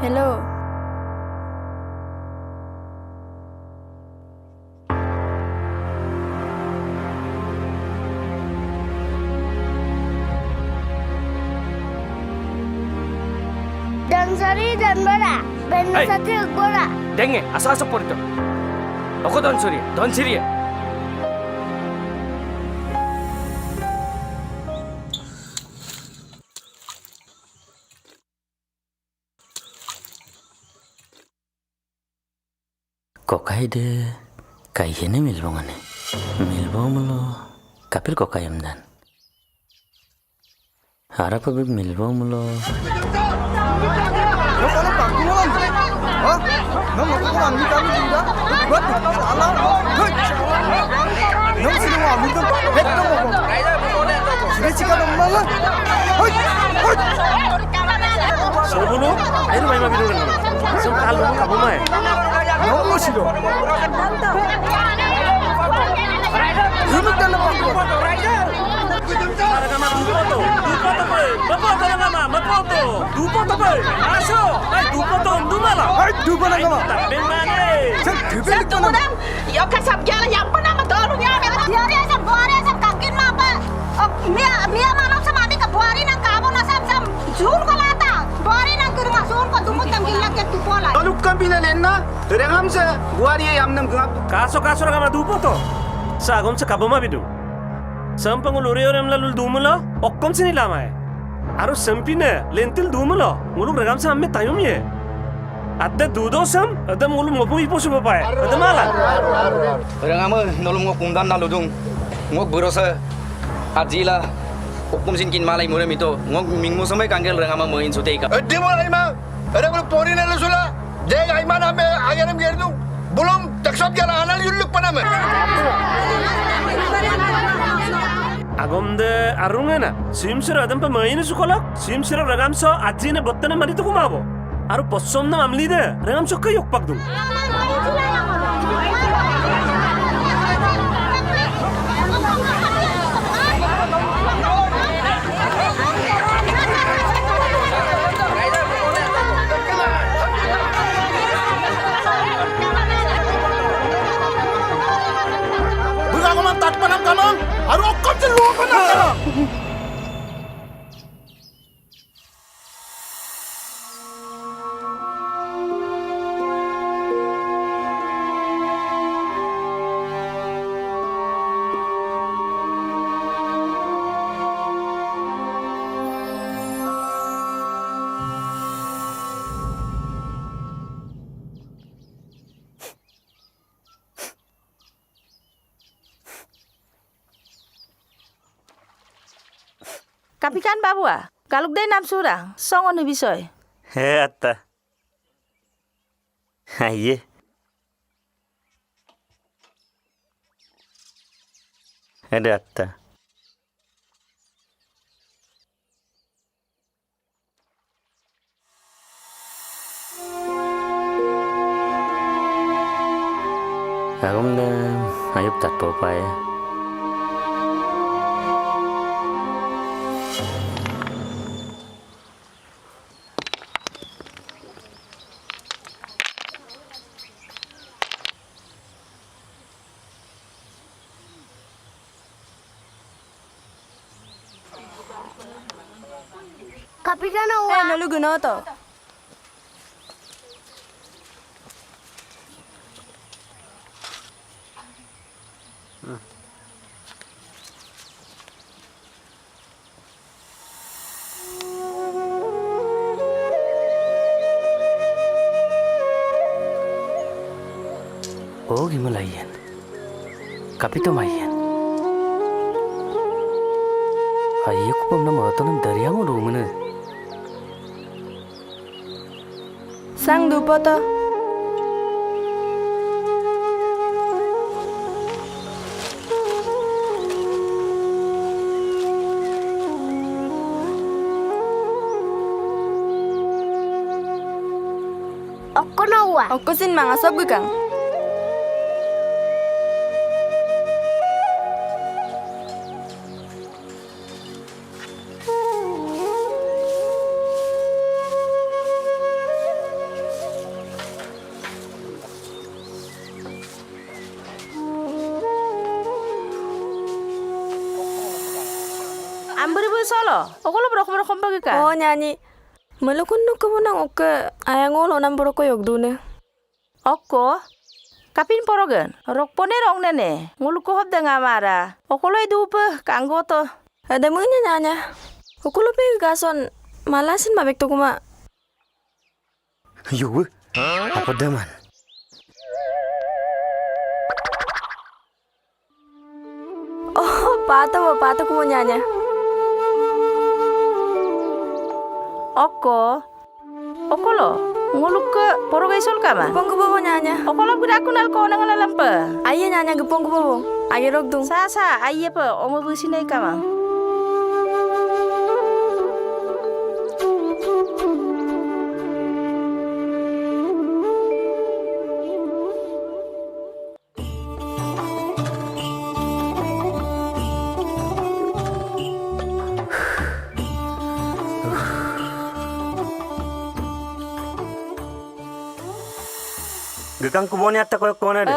Hello. Dan sari dan bara, ben Hey. sati bora. Denge, asa-asa porto. Ako don siri ya. Kokaide kayene milbongane. Milbomulo kapil kokayamdan. Harapabig milbomulo. Nó có nó bằng luôn. Hả? Nó mà có bằng như cái gì đó. Bớt đi. Salah. Hei. Nó xin ngỏ mình không. Hết đâu mà. Sudah cika dong malah. Hei. Hei. Sebelum, ayo main mobil dulu. Sengkalu kamu main. Nó mau sih dong. Ini kan apa? Nama Dupoto boy. Bapak nama Mapoto. Dupoto boy. Aso, Dupoto Dumala. Hei, dua nak apa? Tapi mana? Sen dibeli kan? Tunggu yo kasab gala yang pernah matolongnya. Dia sa buari sa kakin mapa. Mia manap sa mami ka buari nang kabo na sam zul ko lata. Buari nang kurunga zul ko dumut nang gilak ya tupola. Tolukkan pinalena, terang hamsa, buari yamnam gap. Kaso nama Dupoto. Sagom sa kabuma bidu. Sampang uluriorem lalu dumula. Okkom sini lama ya. Harus sempine lentil dumula. Nguluk regam sa amme tayum ye. Ada dudosam, ada nguluk ngopo ipo subo pae. Ada malah. Terang ama nolong ngok kundan naludung, ngok berosa, adila, hukum sinkin malai muram itu, ngok minggu sampai kanggel terang ama main suteka. Di mana ima? Ada belum pori nela sula. Jangan ima name ajaran gerdu. Belum taksab jalan anal yuluk paname. Agomde arungena. Simsira adam pa main sukolak. Simsira regam sa ajine bottane mari tu kumabo. Aru possom na mamli de. Regam sa kayok pagdum. Bukan aku mantat panam kamu. Harus okam jeluh panam kamu. Kapikan babua. Kaluk day nam surang. Songon ni bisoy. He atta. Aye. Ada atta. Agomde ayup tat popaya. Kapikan na Eh, nalu guno to. Oh gimalayan. Kapito mayan. Ayah ku pernah mahatanam dariya mo rumana. Sang Dupoto. Okko na uwa. Okko sin mga sob kang. solo. Okolo rokom bagi ka. Oh nyanyi. Malukun no kemunang oke ayangol onam boroko yogdune. Okko. Kapin porogen. Rok pone rong nene. Nguluko hop dengan mara. Okolo dupe kanggo to. Ada muna nyanya. Okulo pe gason malasin mabek to kuma. Yo, apa daman? Oh pato kuma nyanya. Okko. Okolo. Nguluko porogai sol kama. Gepong kubo nyanya. Okolo budak kunal ko nang lalampa. Ayah nyanya gepong kubo. Ayah rogdung. Sa ayye pa omo businay kama. Gekang kubone atta koy kona de.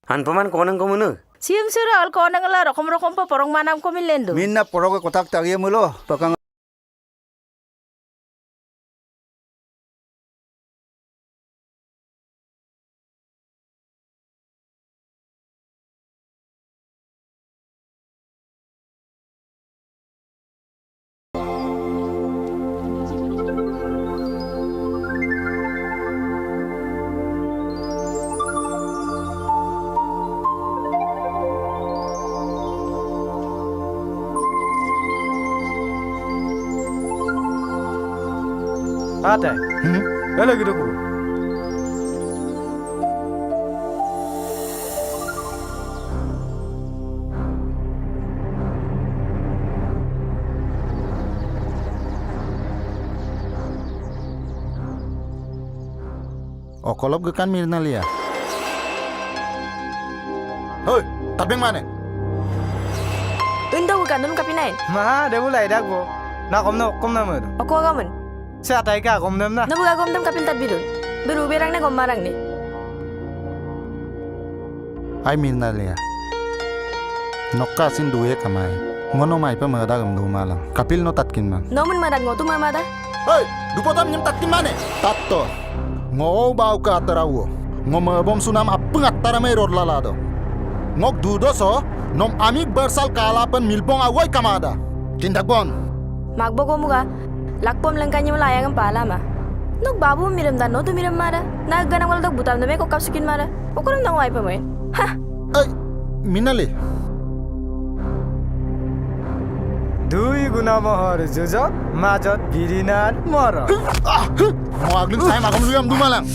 Anpaman konang komunu. Sium sura al ko nang la rokom pa porong manam ko milendo. Minna poroge kotak tagiye mulo, pakang Ate, Hello gitu ku. Okolop gekan mirna lia. Hoi, tabeng mana? Unda bukan nun kapinain. Ma, dia mulai dah ku. Nak kom na mo. Oko agamen. Sa tay ka kom na. Na buka gomdam kapin tabidun. Beru berang na gomarang ni. Ai mirna lia. Nokka sin duye kamai. Ngono mai pa mada gam du malang. Kapil no tatkin man. Nomun madag ngotu mamada. Hei, dupotam nyem tatkin mana? Tatto. Ngo bau ka atarawo. Ngo mabom sunam apeng atara mai rod lalado. Ngok dudo so, nom amik bersal kalapan milbong awai kamada. Tindak bon. Magbo ko muka. Lakpom langkanya melayang pala ma. Nok babu miram dan no tu miram mara. Nag ganang wala dog butam na may ko kapsukin mara. Okuram nang wai pa mo. Ha. Ay, minali. Dui guna mohor jujot, majot birinar moro. Mau agling saya makam lu yang du malang.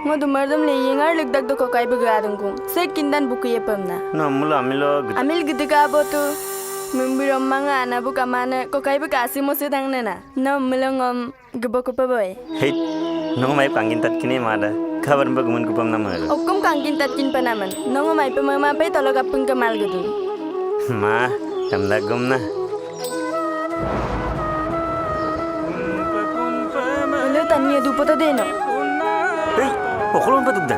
Ngo du mardam le yengar ligdak do ko kai begadung kung. Set kindan buku ye pamna. No mula amilo. Amil gitu ka botu. Membirom manga na buka mana ko kai bekasi mo sedang nena. No melongom geboko pa boy. Hei, no mai pangin tat kini mada. Kabar bagumun kupam nama. Okum kangkin tatkin panaman. No mai pa mama pa tolo kapung kemal gitu. Ma, kamda gumna. Lo tanya dupo to deno. Hei, okolon pa dugda.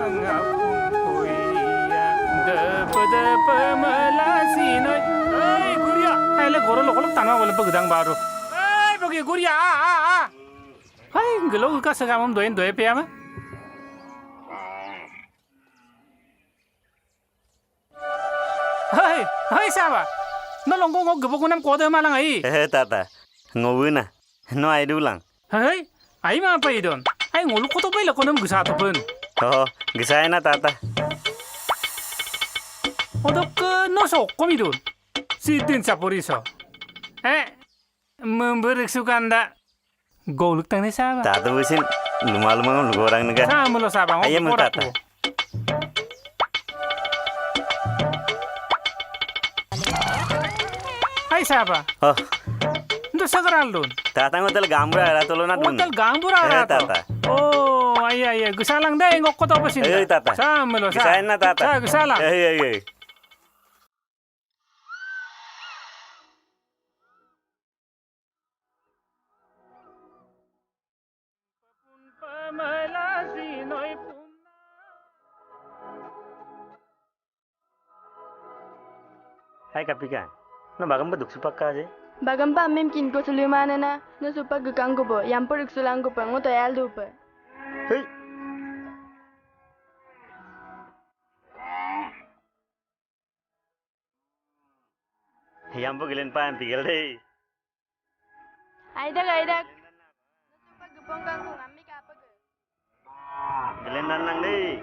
Goro lo tanga wala pagdang baro. Ay, pagi guria. Ay, gelo ka sa gamam doen doe pe ama. Hai siapa? No longko ngok gebo kunam kode malang ai. Tata. Ngobu na. No ai dulang. Hai, ai ma apa idon? Ai ngolu koto bai lakonam gusa topun. Oh, gisai na tata. Odok no sokkom idon. Sidin saporiso. Memberik sukanda. Goluk tang ni siapa? Tata busin lumal-lumal lu orang nega. Sama lo siapa? Ayam tata. Hai siapa? Oh, Itu sekarang dun. tata ngotel gambura ara tolo na dun. Hotel gambura ara to. Tata. Oh, iya. Gusalang deh ngok koto apa sih? Tata. Sama lo Gisai na tata. Gusalang. Iya. Hai Kapika. No bagam ba duksu pakka aje. Bagam pa mem kin ko sulumana na no supa gakang ko bo yam por sulang ko pa ngoto yal do pa. Hei. Yambo gilen pa am tigel dei. Aidak. No supa gapong kang ko ngammi ka pa ge. Gilen nang dei.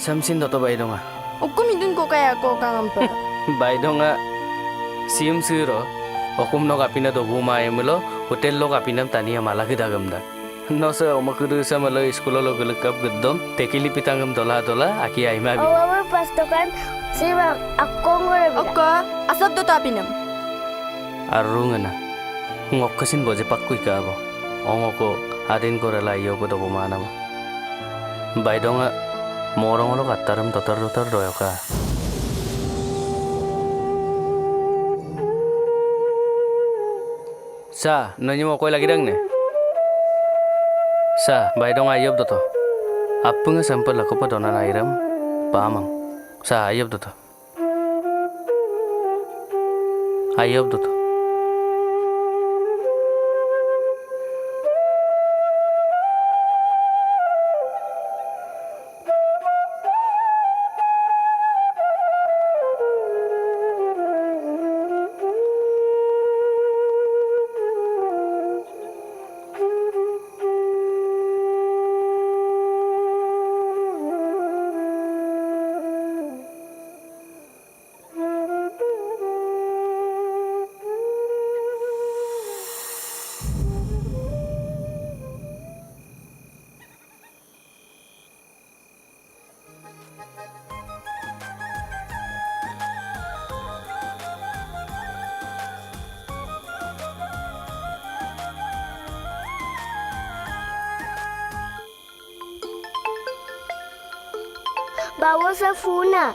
Samsin toto bai donga. Okum idun ko kaya ko kang ampa. Bai donga siam siro. Okum no kapina to buma emulo hotel lo kapinam tania malaki dagamda. No sa omakuru sa malo iskulo lo gulukap guddom tekili pitangam dola aki aima bi. Awal pastokan siwa akong gore. Okko asab to tapinam. Arrungana. Ngokkasin boje pakkui kabo. Ongoko adin korela iyo ko to buma nama. Bai donga morong lo kataram totor doyoka. Sa, nanya mau koi lagi dang ne? Sa, bai dong ayub to. Apa nggak sampel aku pa donan airam? Pamang. Sa ayub to. Ayub to. Bawasan Funa.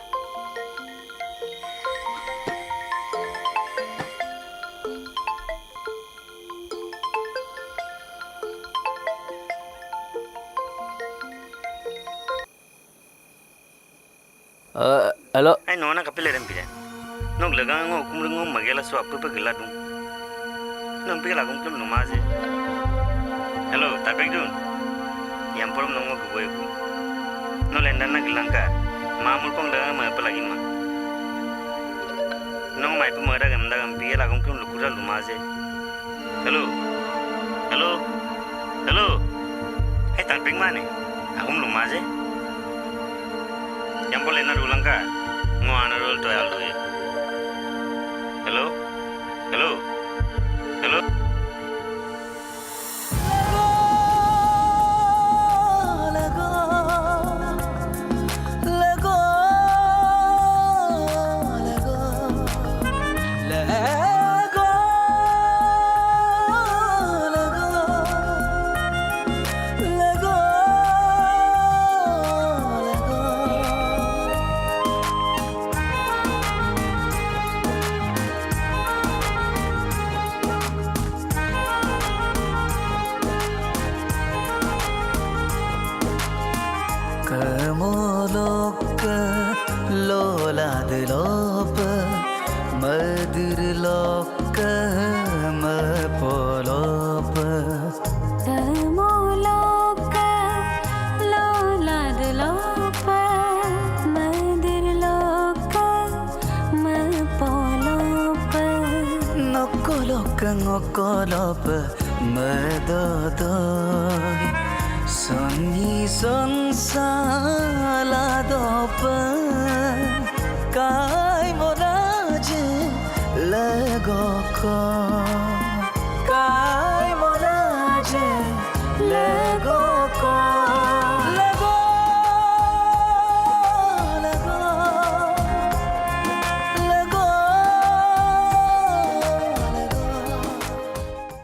Halo. Ai nona kapil rem pide. Nok lagang ngo kum rengo magela so apa pa gela dum. Nam pe lagum kum numaze. Hello, tapek dun. Yang porom nongo goboy ku. No lendan na gelangka. Mamul pong dagang ma pa lagi ma. Nong mai pa mara gam da gam pe lagum kum lukura lumaze. Hello. Hello. Hello. Hai tapek mane. Agum lumaze. Yang boleh na ulang ka ngo ana rol to aldo e hello hello hello Ngokolop medodoi Sonyi son saladop Kai moraje legoko